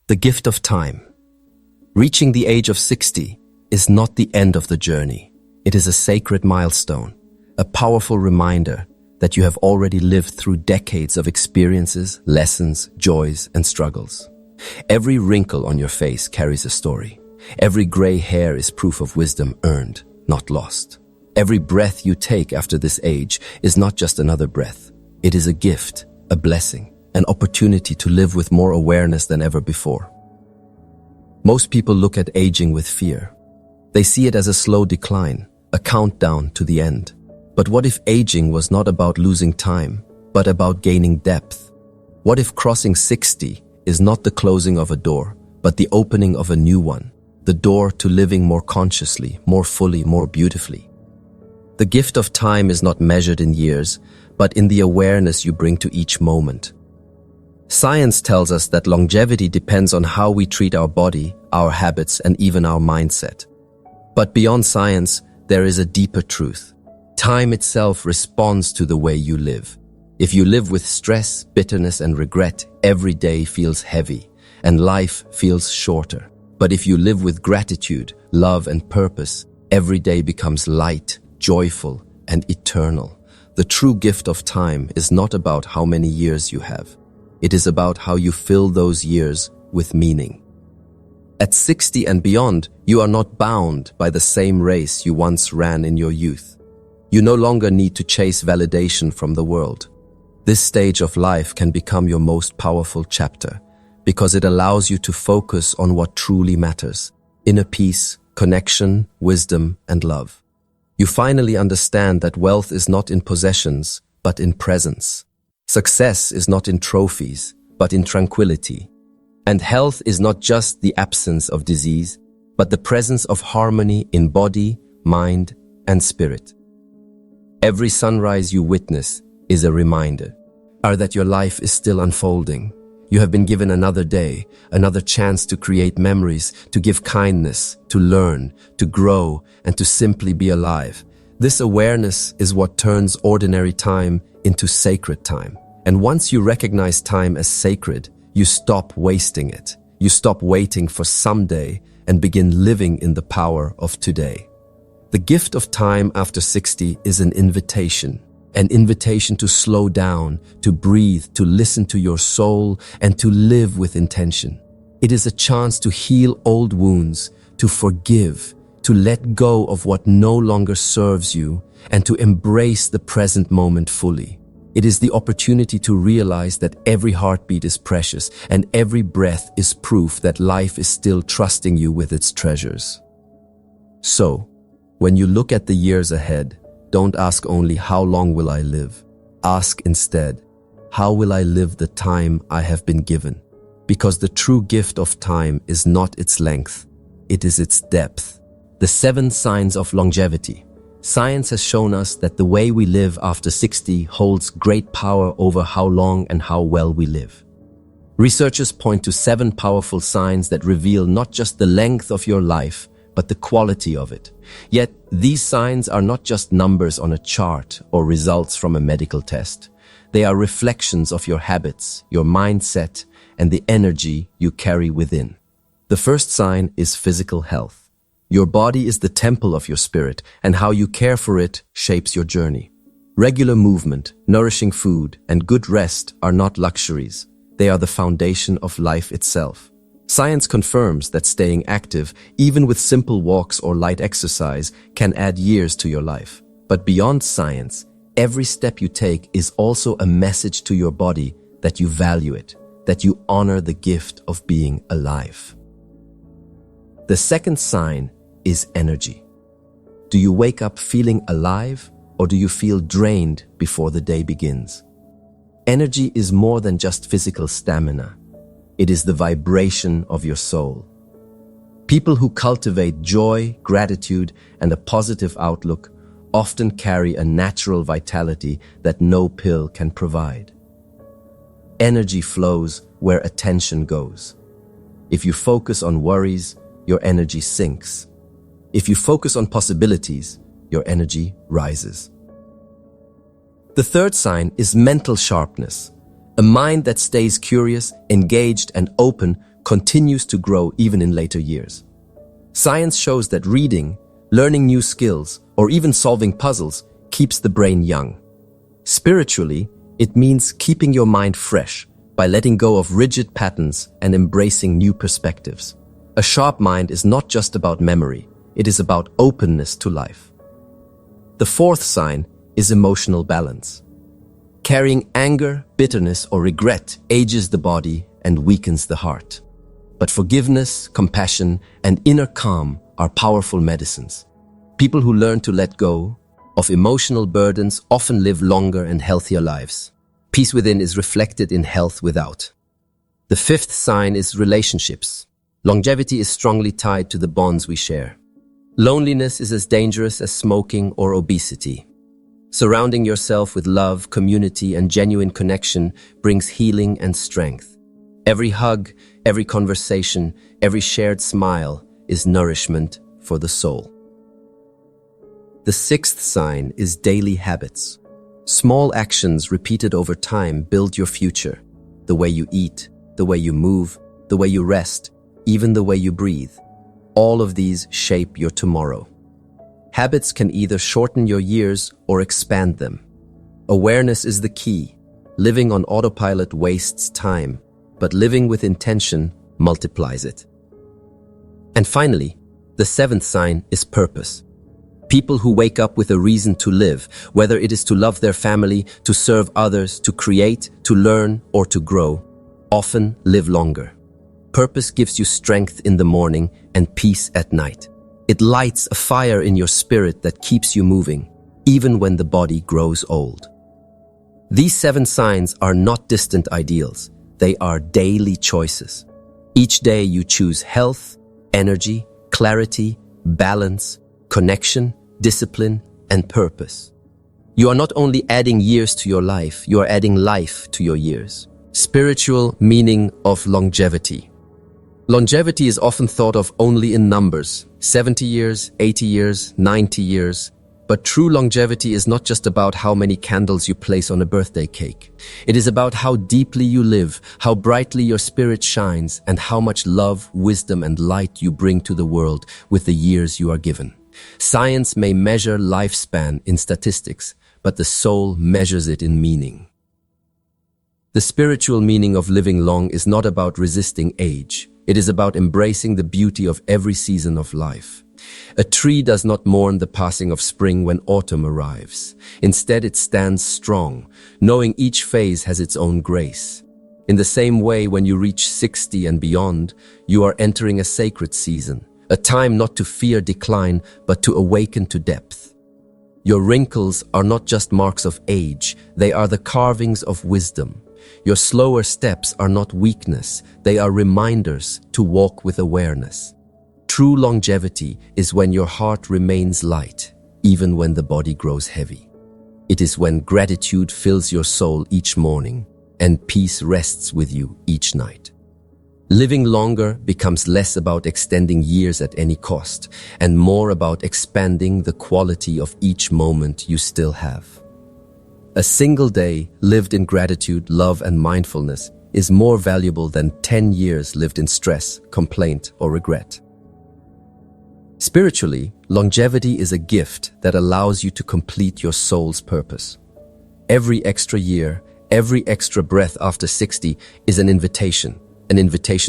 The gift of time. Reaching the age of 60 is not the end of the journey. It is a sacred milestone, a powerful reminder that you have already lived through decades of experiences, lessons, joys, and struggles. Every wrinkle on your face carries a story. Every gray hair is proof of wisdom earned, not lost. Every breath you take after this age is not just another breath. It is a gift, a blessing, an opportunity to live with more awareness than ever before. Most people look at aging with fear. They see it as a slow decline, a countdown to the end. But what if aging was not about losing time, but about gaining depth? What if crossing 60 is not the closing of a door, but the opening of a new one, the door to living more consciously, more fully, more beautifully? The gift of time is not measured in years, but in the awareness you bring to each moment. Science tells us that longevity depends on how we treat our body, our habits, and even our mindset. But beyond science, there is a deeper truth. Time itself responds to the way you live. If you live with stress, bitterness, and regret, every day feels heavy, and life feels shorter. But if you live with gratitude, love, and purpose, every day becomes light, joyful, and eternal. The true gift of time is not about how many years you have. It is about how you fill those years with meaning. At 60 and beyond, you are not bound by the same race you once ran in your youth. You no longer need to chase validation from the world. This stage of life can become your most powerful chapter because it allows you to focus on what truly matters: inner peace, connection, wisdom, and love. You finally understand that wealth is not in possessions, but in presence. Success is not in trophies, but in tranquility. And health is not just the absence of disease, but the presence of harmony in body, mind, and spirit. Every sunrise you witness is a reminder that your life is still unfolding. You have been given another day, another chance to create memories, to give kindness, to learn, to grow, and to simply be alive. This awareness is what turns ordinary time into sacred time. And once you recognize time as sacred, you stop wasting it. You stop waiting for someday and begin living in the power of today. The gift of time after 60 is an invitation to slow down, to breathe, to listen to your soul, and to live with intention. It is a chance to heal old wounds, to forgive, to let go of what no longer serves you, and to embrace the present moment fully. It is the opportunity to realize that every heartbeat is precious and every breath is proof that life is still trusting you with its treasures. So, when you look at the years ahead, don't ask only how long will I live. Ask instead, how will I live the time I have been given? Because the true gift of time is not its length, it is its depth. The 7 signs of longevity. Science has shown us that the way we live after 60 holds great power over how long and how well we live. Researchers point to 7 powerful signs that reveal not just the length of your life, but the quality of it. Yet, these signs are not just numbers on a chart or results from a medical test. They are reflections of your habits, your mindset, and the energy you carry within. The first sign is physical health. Your body is the temple of your spirit, and how you care for it shapes your journey. Regular movement, nourishing food, and good rest are not luxuries. They are the foundation of life itself. Science confirms that staying active, even with simple walks or light exercise, can add years to your life. But beyond science, every step you take is also a message to your body that you value it, that you honor the gift of being alive. The second sign is energy. Do you wake up feeling alive, or do you feel drained before the day begins? Energy is more than just physical stamina. It is the vibration of your soul. People who cultivate joy, gratitude, and a positive outlook often carry a natural vitality that no pill can provide. Energy flows where attention goes. If you focus on worries, your energy sinks. If you focus on possibilities, your energy rises. The third sign is mental sharpness. A mind that stays curious, engaged, and open continues to grow even in later years. Science shows that reading, learning new skills, or even solving puzzles keeps the brain young. Spiritually, it means keeping your mind fresh by letting go of rigid patterns and embracing new perspectives. A sharp mind is not just about memory, it is about openness to life. The fourth sign is emotional balance. Carrying anger, bitterness, or regret ages the body and weakens the heart. But forgiveness, compassion, and inner calm are powerful medicines. People who learn to let go of emotional burdens often live longer and healthier lives. Peace within is reflected in health without. The fifth sign is relationships. Longevity is strongly tied to the bonds we share. Loneliness is as dangerous as smoking or obesity. Surrounding yourself with love, community, and genuine connection brings healing and strength. Every hug, every conversation, every shared smile is nourishment for the soul. The sixth sign is daily habits. Small actions repeated over time build your future. The way you eat, the way you move, the way you rest, even the way you breathe. All of these shape your tomorrow. Habits can either shorten your years or expand them. Awareness is the key. Living on autopilot wastes time, but living with intention multiplies it. And finally, the seventh sign is purpose. People who wake up with a reason to live, whether it is to love their family, to serve others, to create, to learn, or to grow, often live longer. Purpose gives you strength in the morning and peace at night. It lights a fire in your spirit that keeps you moving, even when the body grows old. These 7 signs are not distant ideals. They are daily choices. Each day you choose health, energy, clarity, balance, connection, discipline, and purpose. You are not only adding years to your life, you are adding life to your years. Spiritual meaning of longevity. Longevity is often thought of only in numbers, 70 years, 80 years, 90 years. But true longevity is not just about how many candles you place on a birthday cake. It is about how deeply you live, how brightly your spirit shines, and how much love, wisdom, and light you bring to the world with the years you are given. Science may measure lifespan in statistics, but the soul measures it in meaning. The spiritual meaning of living long is not about resisting age. It is about embracing the beauty of every season of life. A tree does not mourn the passing of spring when autumn arrives. Instead, it stands strong, knowing each phase has its own grace. In the same way, when you reach 60 and beyond, you are entering a sacred season, a time not to fear decline, but to awaken to depth. Your wrinkles are not just marks of age, they are the carvings of wisdom. Your slower steps are not weakness, they are reminders to walk with awareness. True longevity is when your heart remains light, even when the body grows heavy. It is when gratitude fills your soul each morning and peace rests with you each night. Living longer becomes less about extending years at any cost and more about expanding the quality of each moment you still have. A single day lived in gratitude, love, and mindfulness is more valuable than 10 years lived in stress, complaint, or regret. Spiritually, longevity is a gift that allows you to complete your soul's purpose. Every extra year, every extra breath after 60 is an invitation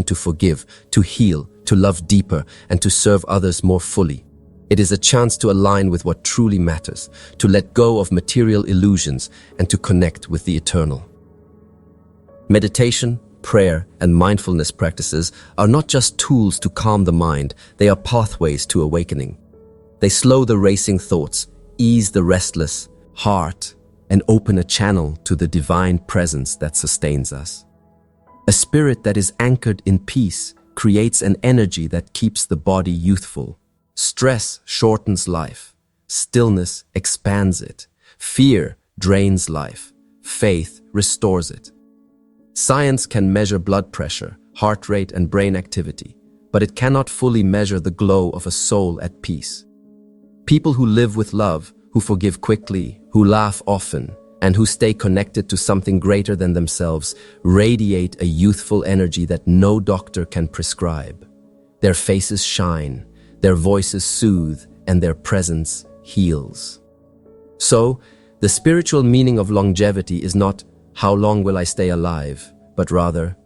to forgive, to heal, to love deeper, and to serve others more fully. It is a chance to align with what truly matters, to let go of material illusions, and to connect with the eternal. Meditation, prayer, and mindfulness practices are not just tools to calm the mind, they are pathways to awakening. They slow the racing thoughts, ease the restless heart, and open a channel to the divine presence that sustains us. A spirit that is anchored in peace creates an energy that keeps the body youthful. Stress shortens life. Stillness expands it. Fear drains life. Faith restores it. Science can measure blood pressure, heart rate, and brain activity, but it cannot fully measure the glow of a soul at peace. People who live with love, who forgive quickly, who laugh often, and who stay connected to something greater than themselves radiate a youthful energy that no doctor can prescribe. Their faces shine, their voices soothe, and their presence heals. So, the spiritual meaning of longevity is not how long will I stay alive, but rather,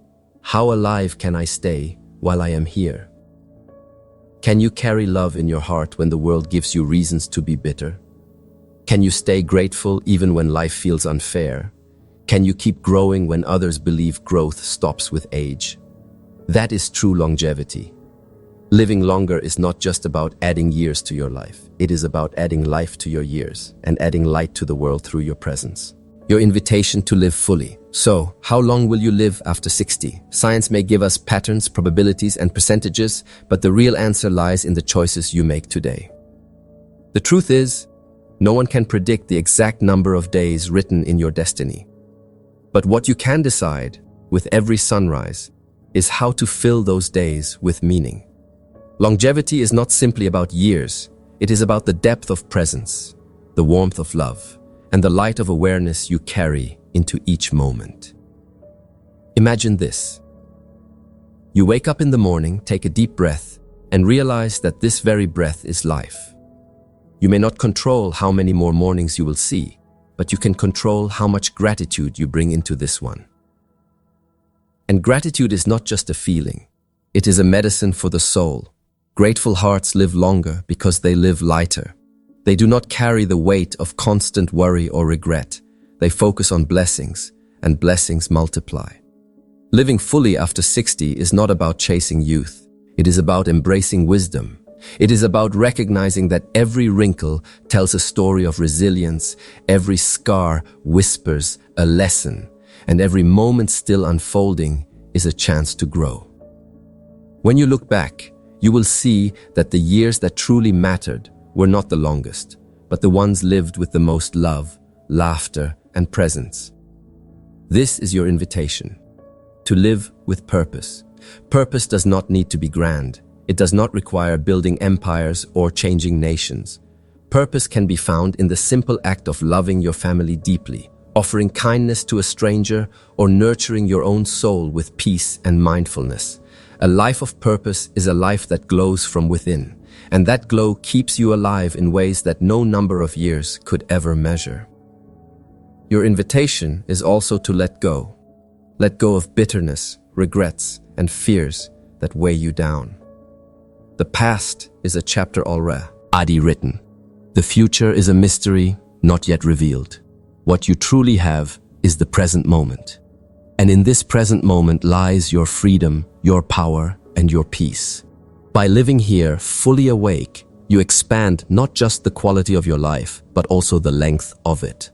how alive can I stay while I am here? Can you carry love in your heart when the world gives you reasons to be bitter? Can you stay grateful even when life feels unfair? Can you keep growing when others believe growth stops with age? That is true longevity. Living longer is not just about adding years to your life. It is about adding life to your years and adding light to the world through your presence. Your invitation to live fully. So, how long will you live after 60? Science may give us patterns, probabilities, and percentages, but the real answer lies in the choices you make today. The truth is, no one can predict the exact number of days written in your destiny. But what you can decide, with every sunrise, is how to fill those days with meaning. Longevity is not simply about years, it is about the depth of presence, the warmth of love, and the light of awareness you carry into each moment. Imagine this. You wake up in the morning, take a deep breath, and realize that this very breath is life. You may not control how many more mornings you will see, but you can control how much gratitude you bring into this one. And gratitude is not just a feeling. It is a medicine for the soul. Grateful hearts live longer because they live lighter. They do not carry the weight of constant worry or regret. They focus on blessings, and blessings multiply. Living fully after 60 is not about chasing youth. It is about embracing wisdom. It is about recognizing that every wrinkle tells a story of resilience, every scar whispers a lesson, and every moment still unfolding is a chance to grow. When you look back, you will see that the years that truly mattered were not the longest, but the ones lived with the most love, laughter, and presence. This is your invitation, to live with purpose. Purpose does not need to be grand. It does not require building empires or changing nations. Purpose can be found in the simple act of loving your family deeply, offering kindness to a stranger, or nurturing your own soul with peace and mindfulness. A life of purpose is a life that glows from within, and that glow keeps you alive in ways that no number of years could ever measure. Your invitation is also to let go. Let go of bitterness, regrets, and fears that weigh you down. The past is a chapter already written. The future is a mystery not yet revealed. What you truly have is the present moment. And in this present moment lies your freedom, your power, and your peace. By living here fully awake, you expand not just the quality of your life, but also the length of it.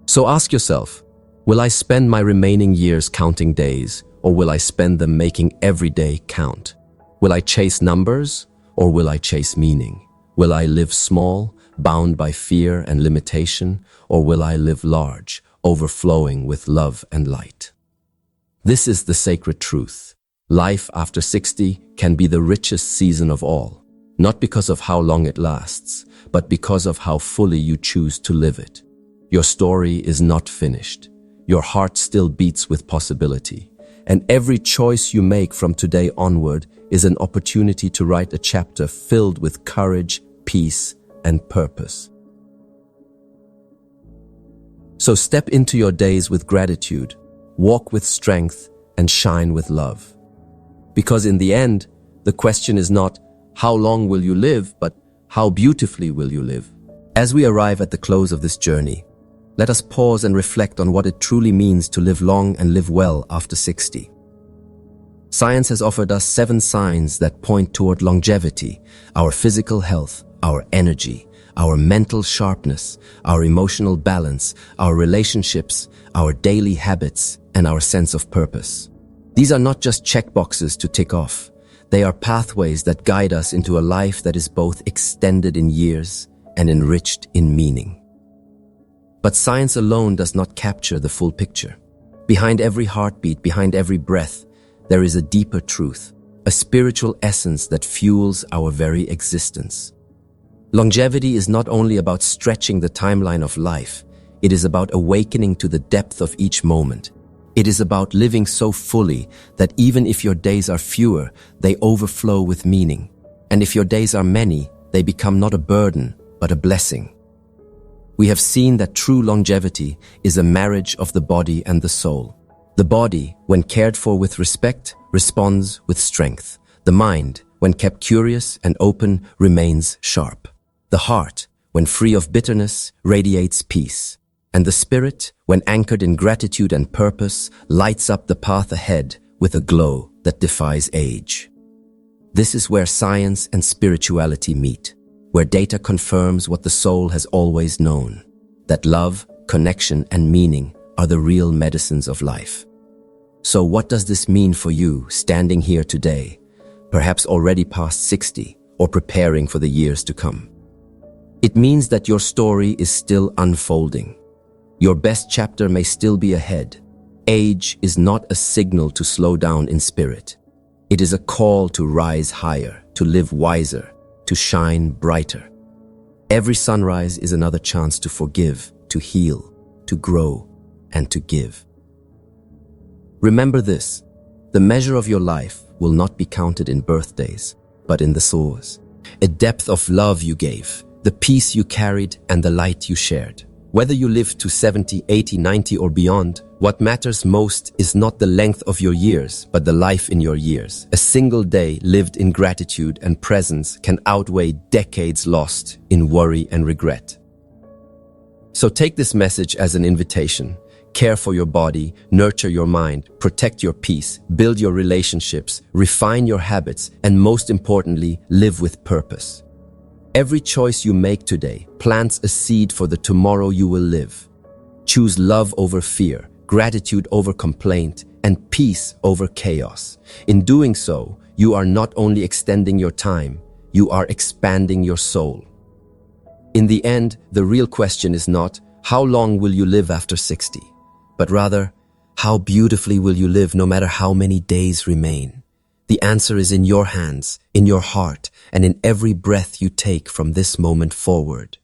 So ask yourself, will I spend my remaining years counting days, or will I spend them making every day count? Will I chase numbers, or will I chase meaning? Will I live small, bound by fear and limitation, or will I live large, overflowing with love and light? This is the sacred truth. Life after 60 can be the richest season of all, not because of how long it lasts, but because of how fully you choose to live it. Your story is not finished. Your heart still beats with possibility, and every choice you make from today onward is an opportunity to write a chapter filled with courage, peace, and purpose. So step into your days with gratitude, walk with strength, and shine with love. Because in the end, the question is not how long will you live, but how beautifully will you live. As we arrive at the close of this journey, let us pause and reflect on what it truly means to live long and live well after 60. Science has offered us 7 signs that point toward longevity: our physical health, our energy, our mental sharpness, our emotional balance, our relationships, our daily habits, and our sense of purpose. These are not just checkboxes to tick off. They are pathways that guide us into a life that is both extended in years and enriched in meaning. But science alone does not capture the full picture. Behind every heartbeat, behind every breath, there is a deeper truth, a spiritual essence that fuels our very existence. Longevity is not only about stretching the timeline of life, It is about awakening to the depth of each moment. It is about living so fully that even if your days are fewer, they overflow with meaning. And if your days are many, they become not a burden, but a blessing. We have seen that true longevity is a marriage of the body and the soul. The body, when cared for with respect, responds with strength. The mind, when kept curious and open, remains sharp. The heart, when free of bitterness, radiates peace. And the spirit, when anchored in gratitude and purpose, lights up the path ahead with a glow that defies age. This is where science and spirituality meet, where data confirms what the soul has always known, that love, connection, and meaning are the real medicines of life. So what does this mean for you standing here today, perhaps already past 60 or preparing for the years to come? It means that your story is still unfolding. Your best chapter may still be ahead. Age is not a signal to slow down in spirit. It is a call to rise higher, to live wiser, to shine brighter. Every sunrise is another chance to forgive, to heal, to grow, and to give. Remember this, the measure of your life will not be counted in birthdays, but in the soars. A depth of love you gave, the peace you carried, and the light you shared. Whether you live to 70, 80, 90, or beyond, what matters most is not the length of your years, but the life in your years. A single day lived in gratitude and presence can outweigh decades lost in worry and regret. So take this message as an invitation. Care for your body, nurture your mind, protect your peace, build your relationships, refine your habits, and most importantly, live with purpose. Every choice you make today plants a seed for the tomorrow you will live. Choose love over fear, gratitude over complaint, and peace over chaos. In doing so, you are not only extending your time, you are expanding your soul. In the end, the real question is not, how long will you live after 60? But rather, how beautifully will you live no matter how many days remain? The answer is in your hands, in your heart, and in every breath you take from this moment forward.